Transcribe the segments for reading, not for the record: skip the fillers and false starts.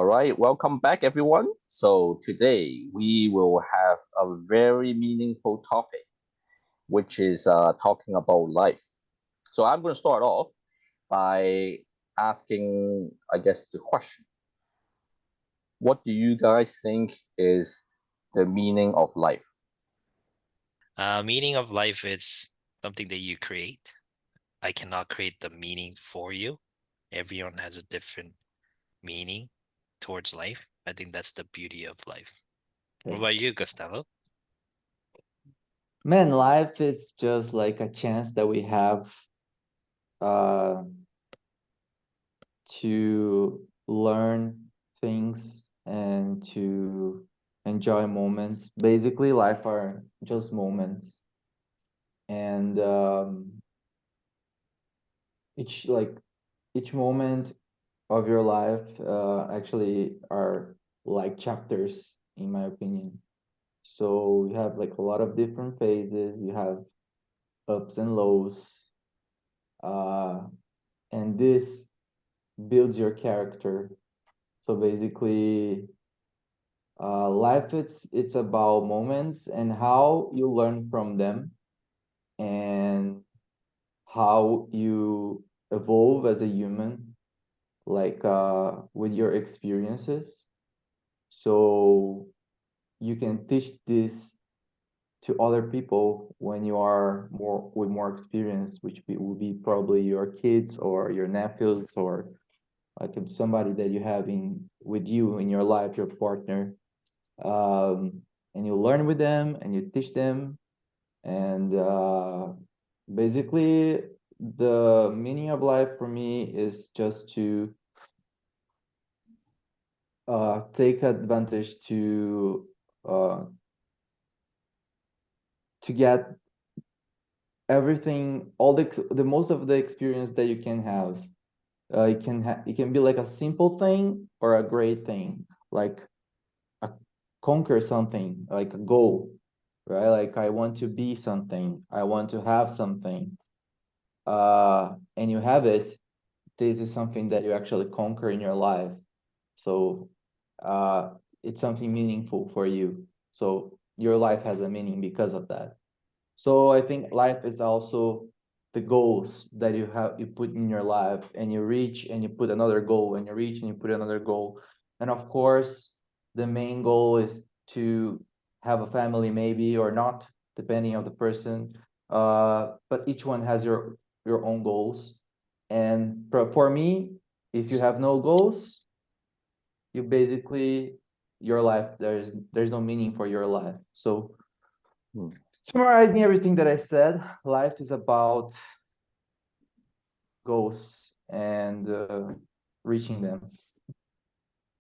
All right, welcome back, everyone. So, today we will have a very meaningful topic, which is talking about life. So, I'm going to start off by asking, I guess, the question: what do you guys think is the meaning of life? Meaning of life is something that you create. I cannot create the meaning for you. Everyone has a different meaning towards life. I think that's the beauty of life. What Okay. about you, Gustavo? Man, life is just like a chance that we have uh, to learn things and to enjoy moments. Basically, life are just moments, and each like each moment of your life actually are like chapters, in my opinion. So you have like a lot of different phases. You have ups and lows. Uh, and this builds your character. So basically, life it's about moments and how you learn from them and how you evolve as a human, like with your experiences. So you can teach this to other people when you are more with more experience, which will be probably your kids or your nephews or like if somebody that you have in with you in your life, your partner, and you learn with them and you teach them, and basically the meaning of life for me is just to take advantage uh, to get everything, all the most of the experience that you can have. It can be like a simple thing or a great thing, like a conquer something, like a goal, right? Like I want to be something, I want to have something, and you have it. This is something that you actually conquer in your life. So uh, it's something meaningful for you. So your life has a meaning because of that. So I think life is also the goals that you put in your life and you reach and you put another goal and you reach and you put another goal. And of course, the main goal is to have a family maybe or not, depending on the person. But each one has your own goals. And for me, if you have no goals, you basically your life there's no meaning for your life. So Hmm. summarizing everything that I said, life is about goals and reaching them.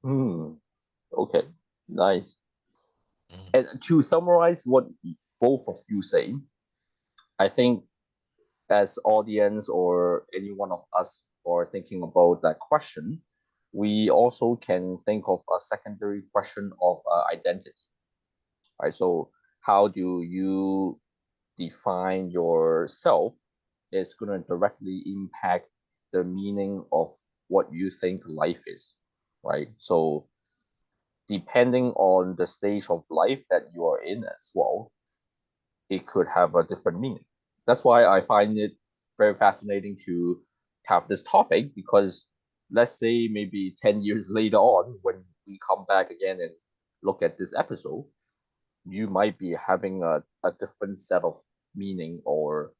Hmm. Okay, nice. Mm. And to summarize what both of you say, I think as audience or any one of us are thinking about that question, we also can think of a secondary question of identity, right? So how do you define yourself is going to directly impact the meaning of what you think life is, right? So depending on the stage of life that you are in as well, it could have a different meaning. That's why I find it very fascinating to have this topic because let's say maybe 10 years later on, when we come back again and look at this episode, you might be having a different set of meaning, or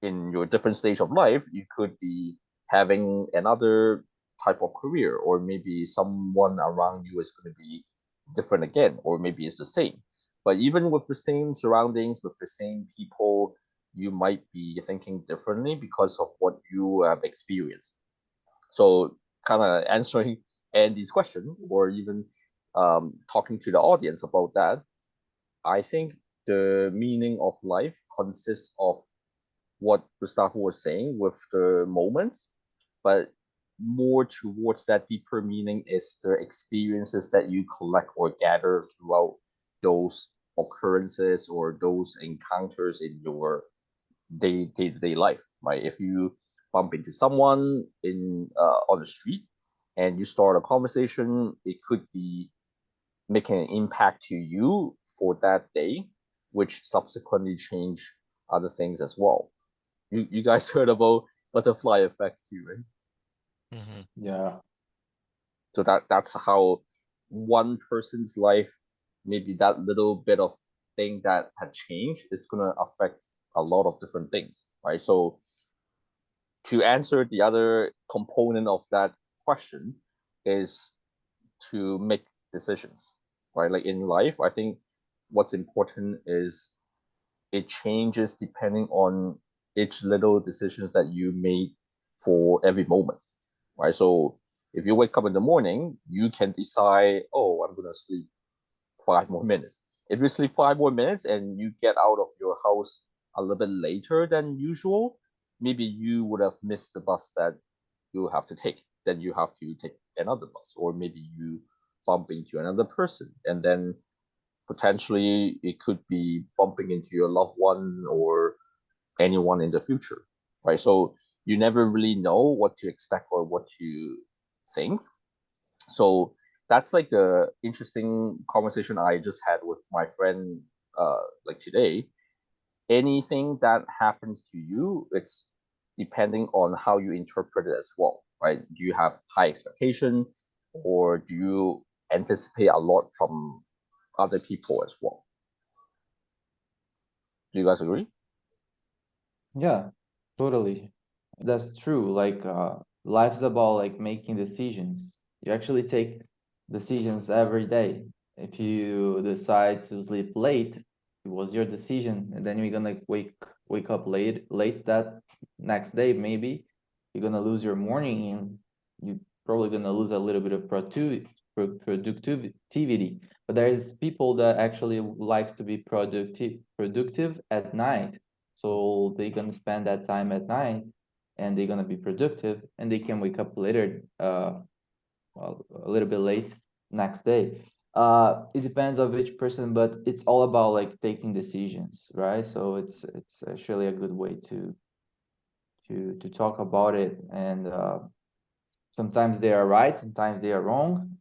in your different stage of life, you could be having another type of career, or maybe someone around you is going to be different again, or maybe it's the same. But even with the same surroundings, with the same people, you might be thinking differently because of what you have experienced. So, kind of answering Andy's question, or even talking to the audience about that, I think the meaning of life consists of what Gustavo was saying with the moments, but more towards that deeper meaning is the experiences that you collect or gather throughout those occurrences or those encounters in your day to day life, right? If you bump into someone in on the street and you start a conversation, it could be making an impact to you for that day, which subsequently change other things as well. You guys heard about butterfly effects too, right? Mm-hmm. Yeah. So that's how one person's life, maybe that little bit of thing that had changed is gonna affect a lot of different things, right? So to answer the other component of that question is to make decisions, right? Like in life, I think what's important is it changes depending on each little decisions that you made for every moment, right? So if you wake up in the morning, you can decide, oh, I'm gonna sleep 5 more minutes. If you sleep 5 more minutes and you get out of your house a little bit later than usual, maybe you would have missed the bus that you have to take. Then you have to take another bus, or maybe you bump into another person, and then potentially it could be bumping into your loved one or anyone in the future, right? So you never really know what to expect or what to think. So that's like the interesting conversation I just had with my friend like today. Anything that happens to you, it's depending on how you interpret it as well, right? Do you have high expectation, or do you anticipate a lot from other people as well? Do you guys agree? Yeah, totally. That's true. Like life's about like making decisions. You actually take decisions every day. If you decide to sleep late, it was your decision, and then you're gonna wake up late that next day maybe. You're gonna lose your morning, and you're probably gonna lose a little bit of productivity. But there's people that actually likes to be productive at night, so they're gonna spend that time at night and they're gonna be productive, and they can wake up later, well, a little bit late next day. It depends of each person, but it's all about like taking decisions, right? So it's actually a good way to talk about it, and sometimes they are right, sometimes they are wrong.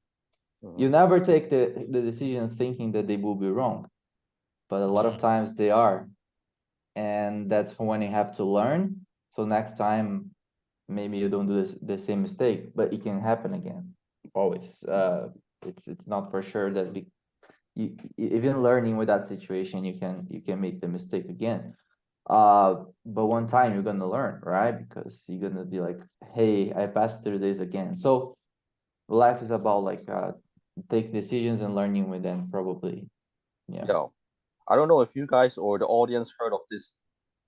You never take the decisions thinking that they will be wrong, but a lot of times they are, and that's when you have to learn. So next time maybe you don't do the same mistake, but it can happen again. Always. It's not for sure that even learning with that situation, you can make the mistake again. But one time you're gonna learn, right? Because you're gonna be like, hey, I passed through this again. So life is about like take decisions and learning with them, probably. Yeah. Yeah. I don't know if you guys or the audience heard of this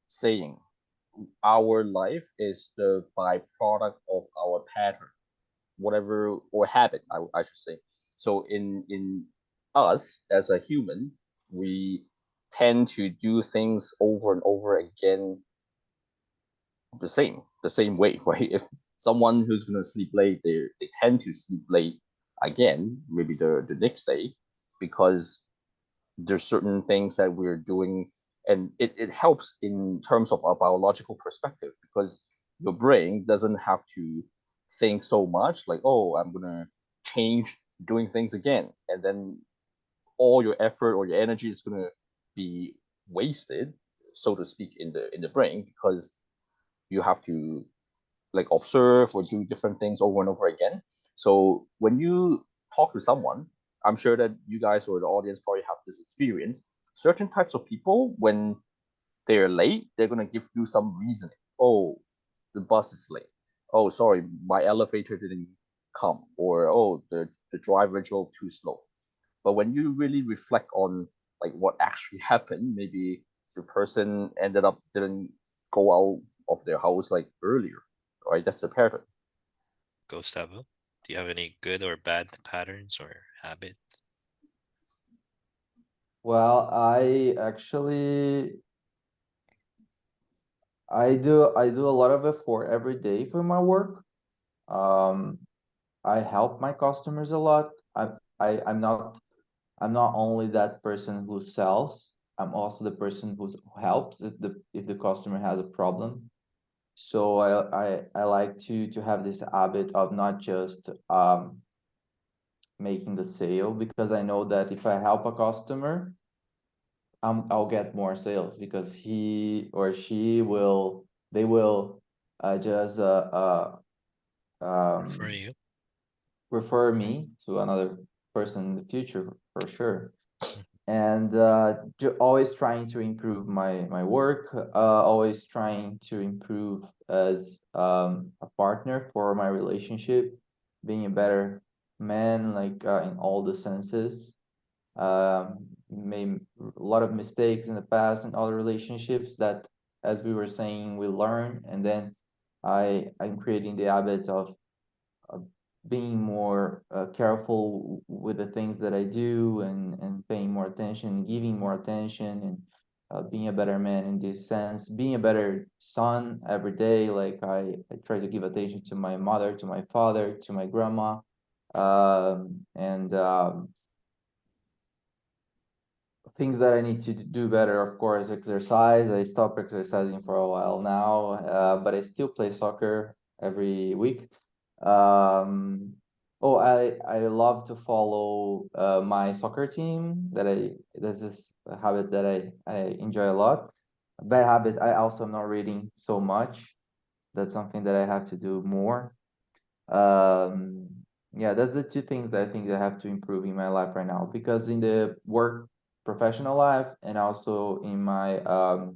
saying. Our life is the byproduct of our pattern, whatever, or habit, I should say. So in us as a human, we tend to do things over and over again the same way, right? If someone who's gonna sleep late, they tend to sleep late again, maybe the next day, because there's certain things that we're doing, and it helps in terms of a biological perspective, because your brain doesn't have to think so much like, oh, I'm gonna change doing things again, and then all your effort or your energy is gonna be wasted, so to speak, in the brain, because you have to like observe or do different things over and over again. So when you talk to someone, I'm sure that you guys or the audience probably have this experience. Certain types of people, when they're late, they're gonna give you some reasoning. Oh, the bus is late. Oh, sorry, my elevator didn't come. Or oh, the driver drove too slow. But when you really reflect on like what actually happened, maybe the person ended up didn't go out of their house like earlier, right? That's the pattern. Gustavo, do you have any good or bad patterns or habits? Well, I actually I do a lot of effort every day for my work. Um, I help my customers a lot. I'm not only that person who sells. I'm also the person who helps if the customer has a problem. So I like to have this habit of not just making the sale, because I know that if I help a customer, I'll get more sales, because he or she will, they will just For you. refer me to another person in the future for sure. Mhm. And always trying to improve my work, always trying to improve as a partner for my relationship, being a better man, like in all the senses. Made a lot of mistakes in the past and other relationships that, as we were saying, we learn, and then I'm creating the habit of being more careful with the things that I do, and paying more attention, giving more attention, and being a better man in this sense, being a better son every day. Like I try to give attention to my mother, to my father, to my grandma, and things that I need to do better, of course, exercise. I stopped exercising for a while now, but I still play soccer every week. Um, oh, I love to follow my soccer team. This is a habit that I enjoy a lot. A bad habit, I also am not reading so much. That's something that I have to do more. Um, yeah, that's the two things that I think that I have to improve in my life right now, because in the work professional life, and also in my uh,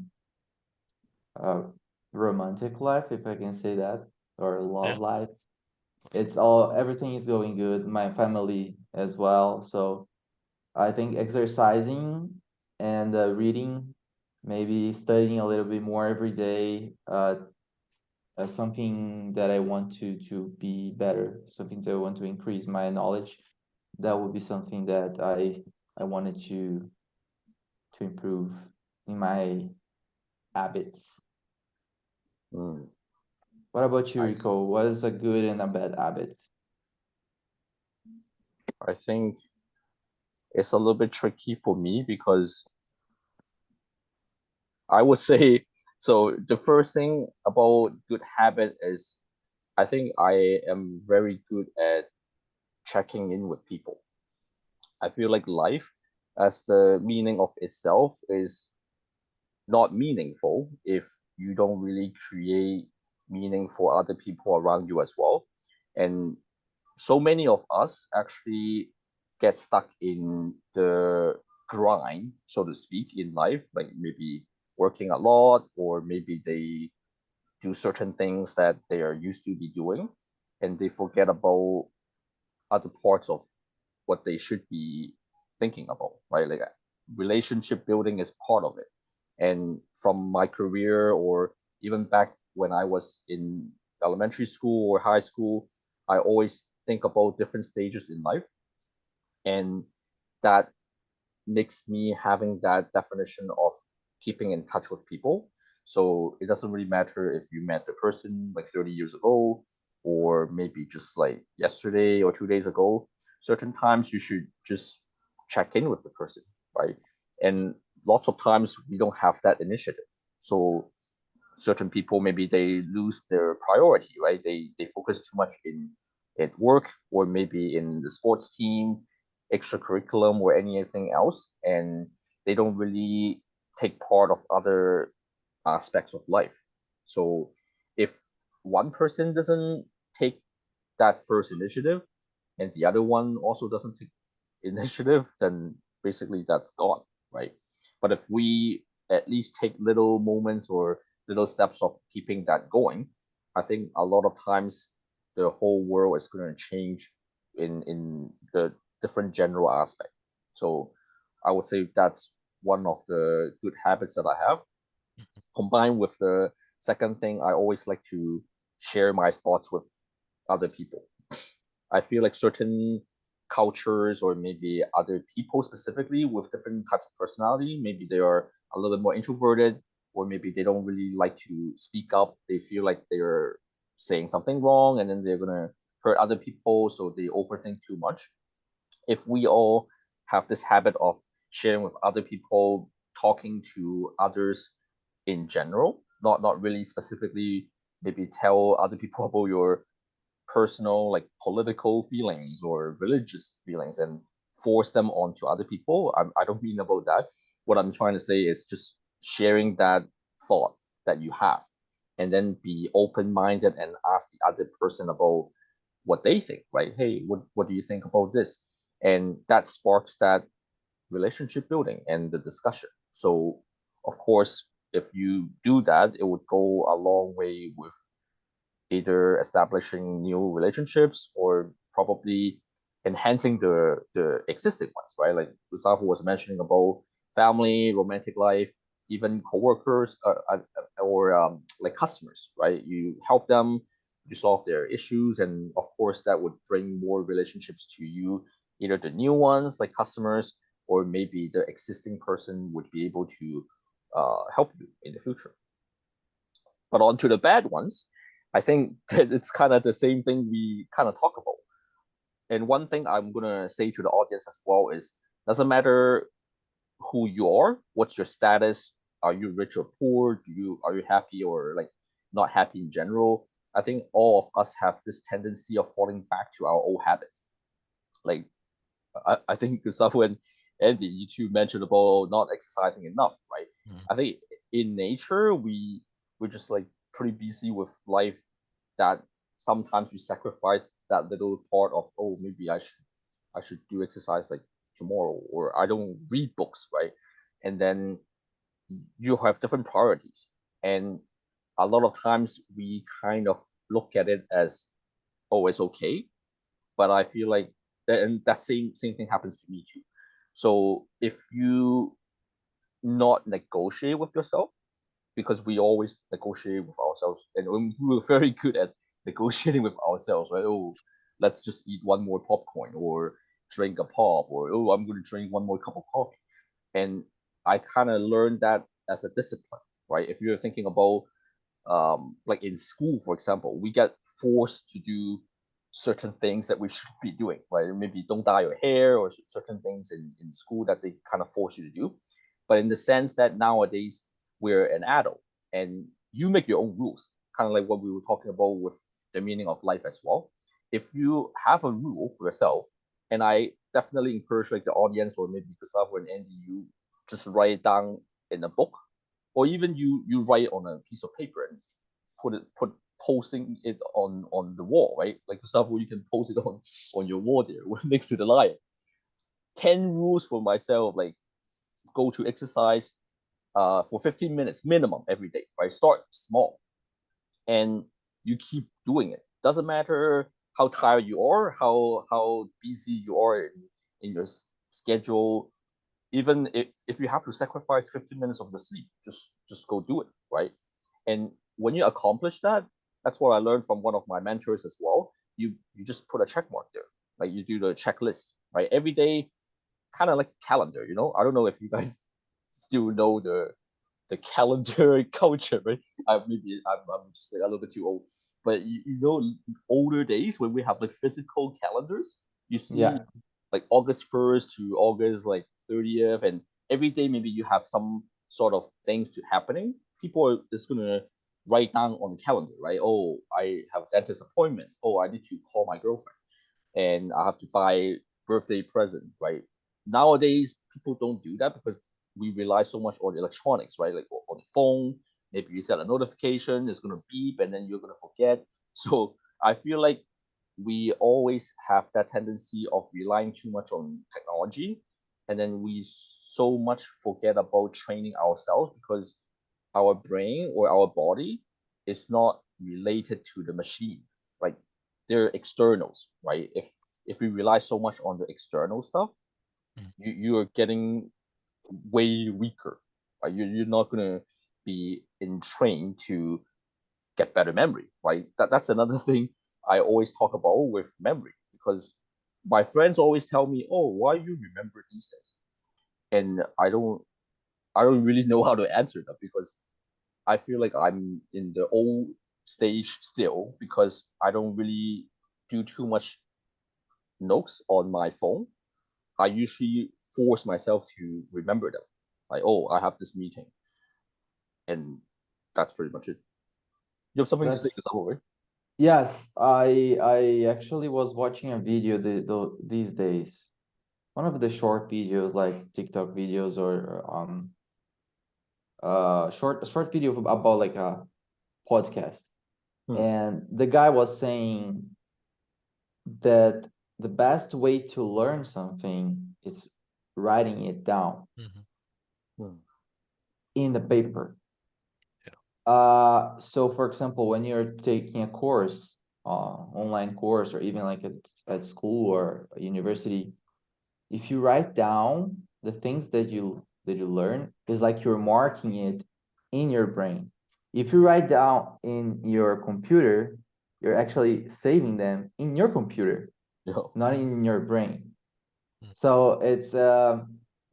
romantic life, if I can say that, or Yeah. love life, it's all, everything is going good. My family as well. So I think exercising and reading, maybe studying a little bit more every day, something that I want to be better, something that I want to increase my knowledge. That would be something that I wanted to improve in my habits. Mm, What about you, I Rico? What is a good and a bad habit? I think it's a little bit tricky for me because I would say, so the first thing about good habit is I think I am very good at checking in with people. I feel like life as the meaning of itself is not meaningful if you don't really create meaning for other people around you as well. And so many of us actually get stuck in the grind, so to speak, in life, like maybe working a lot, or maybe they do certain things that they are used to be doing, and they forget about other parts of what they should be thinking about, right? Like relationship building is part of it. And from my career, or even back when I was in elementary school or high school, I always think about different stages in life. And that makes me having that definition of keeping in touch with people. So it doesn't really matter if you met the person like 30 years ago, or maybe just like yesterday or 2 days ago. Certain times you should just check in with the person, right? And lots of times we don't have that initiative. So certain people, maybe they lose their priority, right? They focus too much in at work, or maybe in the sports team, extracurriculum, or anything else, and they don't really take part of other aspects of life. So if one person doesn't take that first initiative, and the other one also doesn't take initiative, then basically that's gone, right? But if we at least take little moments or little steps of keeping that going, I think a lot of times the whole world is going to change in the different general aspect. So I would say that's one of the good habits that I have. Combined with the second thing, I always like to share my thoughts with other people. I feel like certain cultures, or maybe other people specifically with different types of personality, maybe they are a little bit more introverted, or maybe they don't really like to speak up. They feel like they're saying something wrong, and then they're gonna hurt other people, so they overthink too much. If we all have this habit of sharing with other people, talking to others in general, not really specifically maybe tell other people about your personal, like political feelings or religious feelings and force them onto other people. I don't mean about that. What I'm trying to say is just sharing that thought that you have, and then be open-minded and ask the other person about what they think, right? Hey, what do you think about this? And that sparks that relationship building and the discussion. So of course, if you do that, it would go a long way with either establishing new relationships or probably enhancing the existing ones, right? Like Gustavo was mentioning about family, romantic life, even coworkers or like customers, right? You help them, you solve their issues, and of course that would bring more relationships to you, either the new ones like customers, or maybe the existing person would be able to help you in the future. But on to the bad ones, I think that it's kind of the same thing we kind of talk about. And one thing I'm gonna say to the audience as well is, doesn't matter who you are, what's your status, are you rich or poor, are you happy or like not happy in general. I think all of us have this tendency of falling back to our old habits. Like I think Gustavo and Andy, you two mentioned about not exercising enough, right? I think in nature we're just like pretty busy with life that sometimes we sacrifice that little part of, oh, maybe I should do exercise like tomorrow, or I don't read books, right? And then you have different priorities, and a lot of times we kind of look at it as, oh, it's okay. But I feel like and that same thing happens to me too. So if you not negotiate with yourself, because we always negotiate with ourselves, and we're very good at negotiating with ourselves, right? Oh, let's just eat one more popcorn, or drink a pop, or oh, I'm going to drink one more cup of coffee. And I kind of learned that as a discipline, right? If you're thinking about like in school, for example, we get forced to do certain things that we should be doing, right? Maybe don't dye your hair, or certain things in school that they kind of force you to do. But in the sense that nowadays we're an adult and you make your own rules, kind of like what we were talking about with the meaning of life as well. If you have a rule for yourself, and I definitely encourage like the audience, or maybe Gustavo and Andy, you just write it down in a book, or even you write on a piece of paper and put posting it on the wall, right? Like for example, you can post it on your wall there next to the lion. 10 rules for myself, like go to exercise for 15 minutes minimum every day, right? Start small and you keep doing it. Doesn't matter how tired you are, how busy you are in your schedule. Even if you have to sacrifice 15 minutes of your sleep, just go do it, right? And when you accomplish that, that's what I learned from one of my mentors as well. You just put a check mark there, like you do the checklist, right? Every day, kind of like calendar, you know. I don't know if you guys still know the calendar culture, right? Maybe I'm just like a little bit too old, but you know, older days when we have like physical calendars, you see Yeah. like August 1st to August like 30th, and every day maybe you have some sort of things to happening. People are just gonna write down on the calendar, right? Oh, I have a dentist appointment. Oh, I need to call my girlfriend, and I have to buy birthday present, right? Nowadays, people don't do that because we rely so much on electronics, right? Like on the phone, maybe you set a notification, it's gonna beep, and then you're gonna forget. So I feel like we always have that tendency of relying too much on technology, and then we so much forget about training ourselves, because our brain or our body is not related to the machine. Like they're externals, right? If we rely so much on the external stuff, you're getting way weaker. Right? You're not gonna be in train to get better memory, right? That's another thing I always talk about with memory, because my friends always tell me, "Oh, why you remember these things?" And I don't really know how to answer that, because I feel like I'm in the old stage still, because I don't really do too much notes on my phone. I usually force myself to remember them. Like, oh, I have this meeting, and that's pretty much it. You have something to say, That's Gustavo, right? yes. I actually was watching a video these days. One of the short videos, like TikTok videos or short video about like a podcast, and the guy was saying that the best way to learn something is writing it down in the paper. So for example, when you're taking a course, online course, or even like at school or university, if you write down the things that you learn, it's like you're marking it in your brain. If you write down in your computer, you're actually saving them in your computer, Yeah. not in your brain. So it's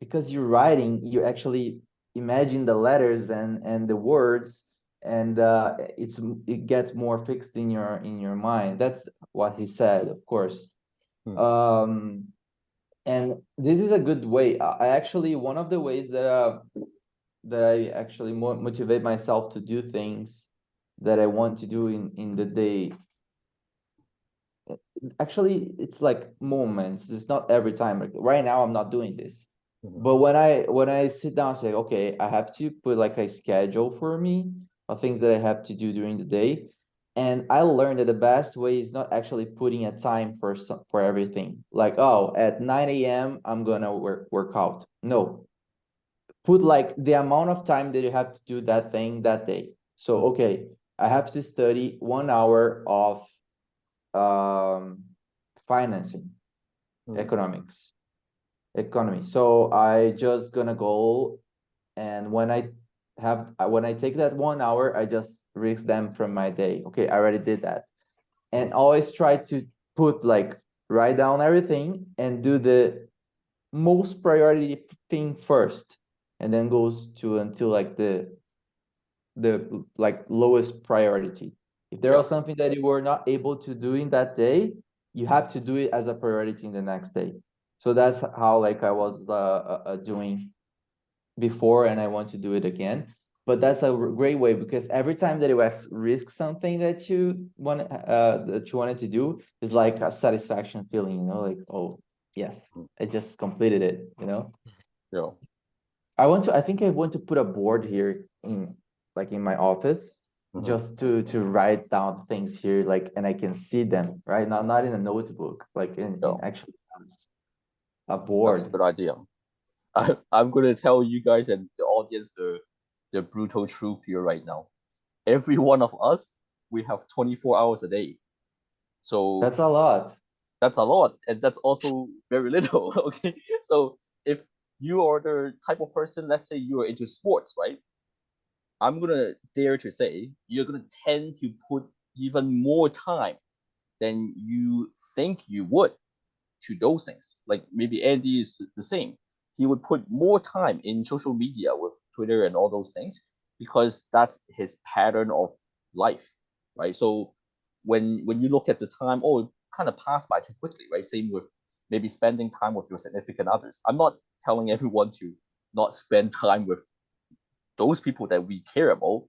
because you're writing, you actually imagine the letters and the words, and it gets more fixed in your mind. That's what he said, of course. Um, and this is a good way. I actually, one of the ways that I actually motivate myself to do things that I want to do in the day. Actually, it's like moments. It's not every time. Like, right now, I'm not doing this. But when I sit down and say, okay, I have to put like a schedule for me of things that I have to do during the day. And I learned that the best way is not actually putting a time for everything. Like, oh, at 9 a.m. I'm gonna work out. No. Put like the amount of time that you have to do that thing that day. So okay, I have to study 1 hour of financing, economics, economy. So I just gonna go, and when I take that 1 hour, I just risk them from my day. Okay, I already did that, and always try to put like write down everything and do the most priority thing first, and then goes to until like the like lowest priority. If there was something that you were not able to do in that day, you have to do it as a priority in the next day. So that's how like I was doing before, and I want to do it again. But that's a great way, because every time that you risk something that you wanted to do, is like a satisfaction feeling, like, oh yes, I just completed it. Yeah. I think I want to put a board here in my office, just to write down things here, like, and I can see them, right? Not in a notebook, like in actually a That's a board. good idea. I'm gonna tell you guys and the audience the brutal truth here right now. Every one of us, we have 24 hours a day. So That's a lot. that's a lot, and that's also very little. Okay. So if you are the type of person, let's say you are into sports, right? I'm gonna dare to say you're gonna tend to put even more time than you think you would to those things. Like maybe Andy is the same. He would put more time in social media with Twitter and all those things because that's his pattern of life, right? So when you look at the time, oh, it kind of passed by too quickly, right? Same with maybe spending time with your significant others. I'm not telling everyone to not spend time with those people that we care about,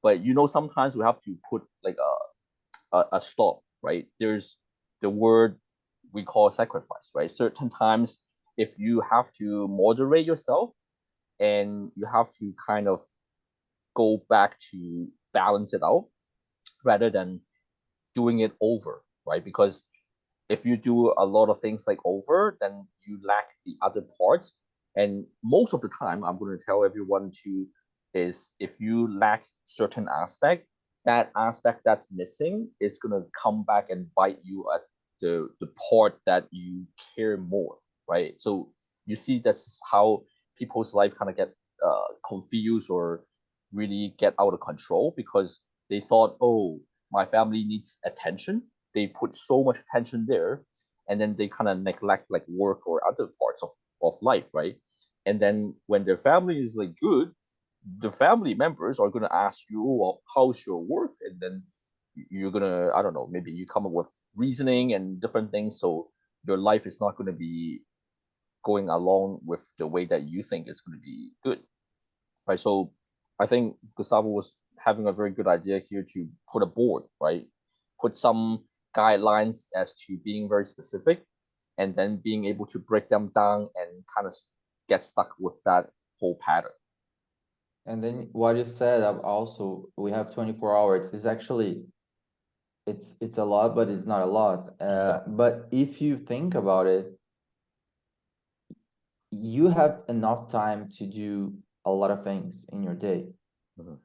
but sometimes we have to put like a stop, right? There's the word we call sacrifice, right? Certain times, if you have to moderate yourself and you have to kind of go back to balance it out rather than doing it over, right? Because if you do a lot of things like over, then you lack the other parts. And most of the time, I'm going to tell everyone to is if you lack certain aspect, that aspect that's missing is going to come back and bite you at the part that you care more, right? So you see that's how people's life kind of get confused or really get out of control because they thought, oh, my family needs attention. They put so much attention there, and then they kind of neglect like work or other parts of life, right? And then when their family is like good, the family members are gonna ask you, oh, well, how's your work? And then you're gonna, I don't know, maybe you come up with reasoning and different things, so your life is not gonna be going along with the way that you think it's gonna be good, right? So I think Gustavo was having a very good idea here to put a board, right? Put some guidelines as to being very specific, and then being able to break them down and kind of get stuck with that whole pattern. And then what you said also, we have 24 hours. It's actually, it's a lot, but it's not a lot. But if you think about it, you have enough time to do a lot of things in your day. Mhm.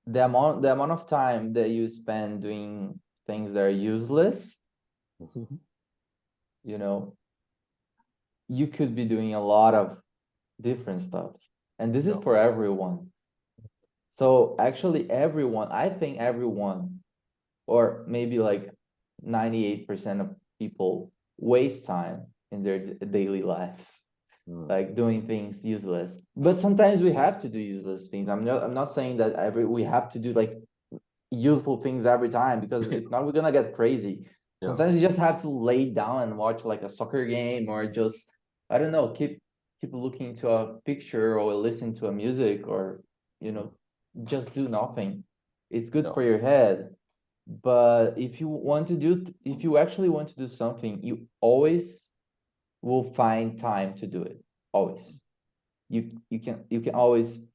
The amount of time that you spend doing things that are useless, you know, you could be doing a lot of different stuff. And this is Yeah. for everyone. So actually everyone, I think everyone, or maybe like 98% of people waste time in their daily lives, like doing things useless. But sometimes we have to do useless things. I'm not saying that we have to do like useful things every time, because if not, we're gonna get crazy. Yeah. Sometimes you just have to lay down and watch like a soccer game, or just, I don't know, keep looking to a picture, or listen to a music, or you know, just do nothing. It's good Yeah. for your head. But if you actually want to do something, you always will find time to do it. Always. You can always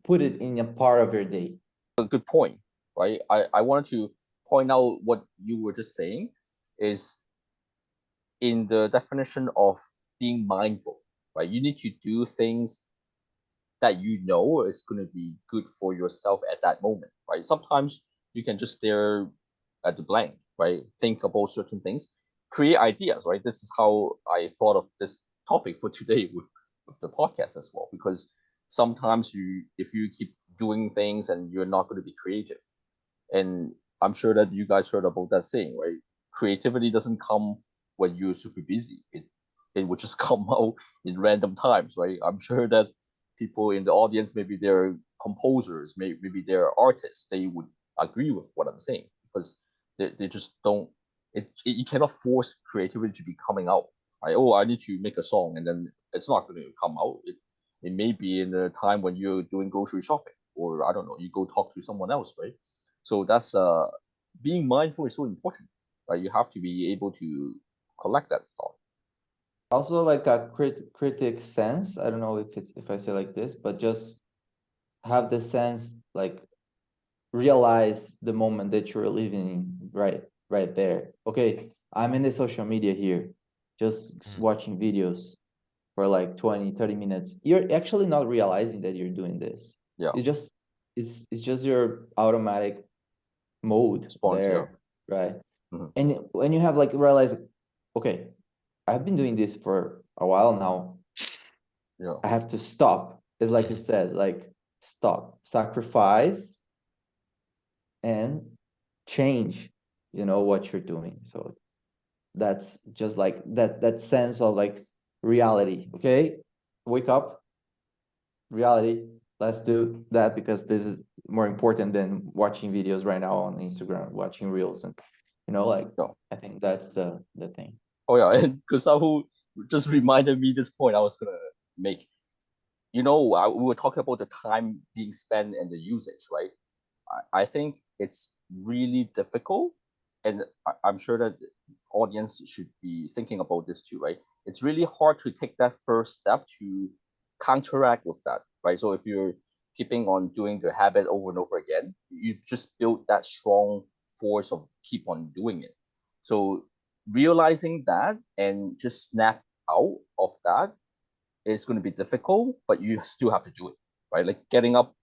put it in a part of your day. A good point, right? I wanted to point out what you were just saying is in the definition of being mindful, right? You need to do things that you know is going to be good for yourself at that moment, right? Sometimes you can just stare at the blank, right? Think about certain things, create ideas, right? This is how I thought of this topic for today with the podcast as well, because sometimes if you keep doing things and you're not going to be creative, and I'm sure that you guys heard about that saying, right? Creativity doesn't come when you're super busy. It would just come out in random times, right? I'm sure that people in the audience, maybe they're composers, maybe they're artists, they would agree with what I'm saying, because they just don't. You cannot force creativity to be coming out. Right? Oh, I need to make a song, and then it's not going to come out. It may be in the time when you're doing grocery shopping, or I don't know, you go talk to someone else, right? So that's being mindful is so important, right? You have to be able to collect that thought. Also, like a critic sense. I don't know if I say like this, but just have the sense, like realize the moment that you're living in, right there. Okay, I'm in the social media here, just watching videos for like 20-30 minutes. You're actually not realizing that you're doing this. Yeah. It's just your automatic mode Response, there, right? Mhm. And when you have like realize, okay, I've been doing this for a while now, Yeah. I have to stop. It's like you said, like stop, sacrifice, and change, you know, what you're doing. So that's just like that sense of like reality. Okay, wake up, reality. Let's do that, because this is more important than watching videos right now on Instagram, watching reels, and you know, like Yeah. I think that's the thing. Oh yeah, and Gustav just reminded me this point I was gonna make. We were talking about the time being spent and the usage, right? I think it's really difficult, and I'm sure that the audience should be thinking about this too, right? It's really hard to take that first step to counteract with that, right? So if you're keeping on doing the habit over and over again, you've just built that strong force of keep on doing it. So realizing that and just snap out of that is going to be difficult, but you still have to do it, right? Like getting up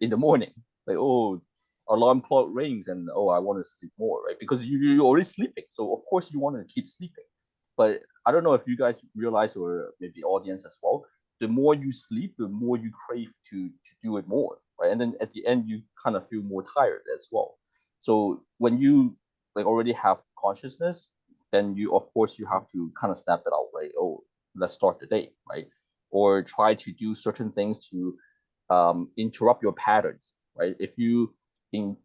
in the morning, like, oh, alarm clock rings and oh, I want to sleep more, right? Because you're already sleeping, so of course you want to keep sleeping. But I don't know if you guys realize, or maybe audience as well, the more you sleep, the more you crave to do it more, right? And then at the end you kind of feel more tired as well. So when you like already have consciousness, then you of course you have to kind of snap it out, right? Oh, let's start the day, right? Or try to do certain things to interrupt your patterns, right? If you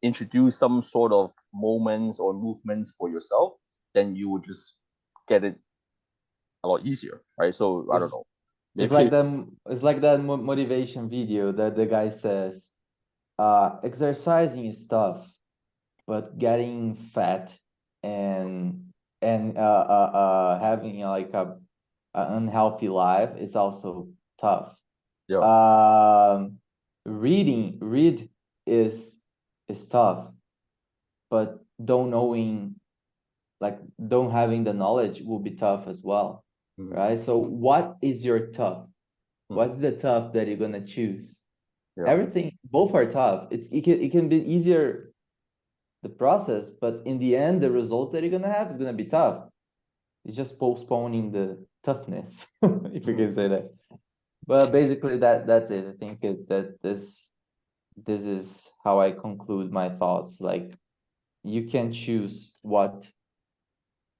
introduce some sort of moments or movements for yourself, then you will just get it a lot easier, right? So I don't know. It's like that motivation video that the guy says, exercising is tough, but getting fat and having like a an unhealthy life is also tough. Yeah. Read is tough, but don't having the knowledge will be tough as well, Mhm. right? So what is your tough? Hmm. What's the tough that you're gonna choose? Yeah. Everything, both are tough. It can be easier, the process, but in the end, the result that you're gonna have is gonna be tough. It's just postponing the toughness, if you can say that. But basically, that's it. I think that this is how I conclude my thoughts. Like, you can choose what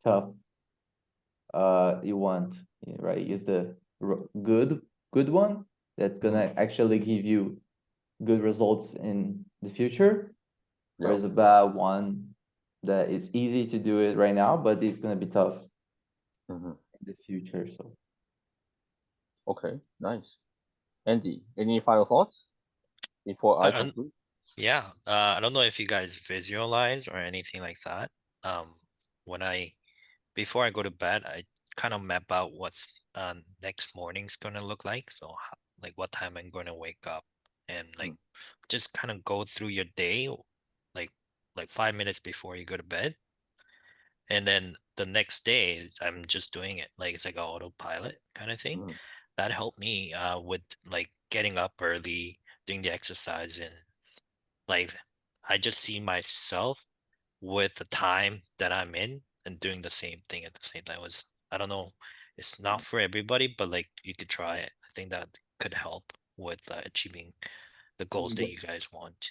tough you want, right? Is the good one that's gonna actually give you good results in the future, or Yeah. is a bad one that it's easy to do it right now, but it's gonna be tough Mhm. in the future. So Okay, nice. Andy, any final thoughts before I I don't- conclude? Yeah, I don't know if you guys visualize or anything like that. When before I go to bed, I kind of map out what's next morning's gonna look like. So like what time I'm gonna wake up, and like just kind of go through your day, like 5 minutes before you go to bed, and then the next day I'm just doing it like it's like an autopilot kind of thing. Mhm. That helped me with like getting up early, doing the exercise, and like I just see myself with the time that I'm in and doing the same thing at the same time. I don't know, it's not for everybody, but like you could try it. I think that could help with achieving the goals that you guys want.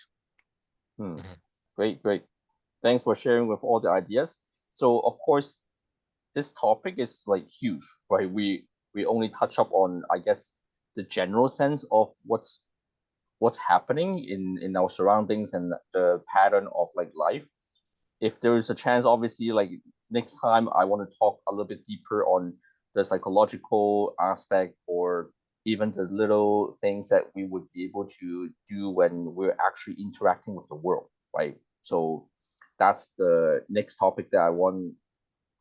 Hmm. Mhm. Great, great. Thanks for sharing with all the ideas. So of course, this topic is like huge, right? We only touch up on, I guess, the general sense of what's happening in our surroundings and the pattern of like life. If there is a chance, obviously, like next time I want to talk a little bit deeper on the psychological aspect or even the little things that we would be able to do when we're actually interacting with the world, right? So that's the next topic that I want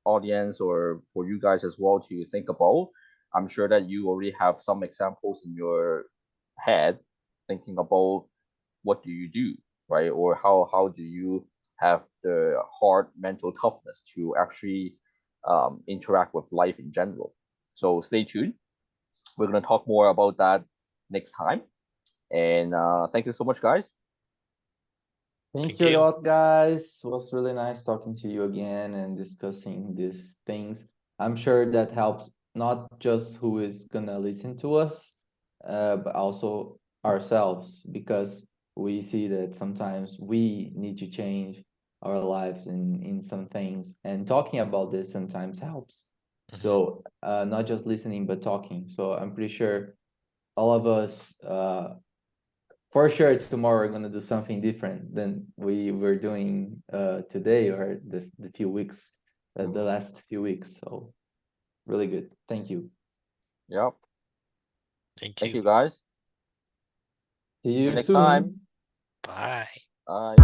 audience or for you guys as well to think about. I'm sure that you already have some examples in your head thinking about what do you do, right? Or how do you have the hard mental toughness to actually interact with life in general. So stay tuned. We're going to talk more about that next time. And thank you so much, guys. thank Thank you a you. lot, guys. It was really nice talking to you again and discussing these things. I'm sure that helps not just who is gonna listen to us, but also ourselves, because we see that sometimes we need to change our lives in some things, and talking about this sometimes helps. Mhm. So not just listening, but talking. So I'm pretty sure all of us for sure tomorrow we're gonna do something different than we were doing today or the few weeks, the last few weeks. So really good. Thank you. Yep. Thank Thank you. you, guys. See See you you next time. soon. Bye. Bye.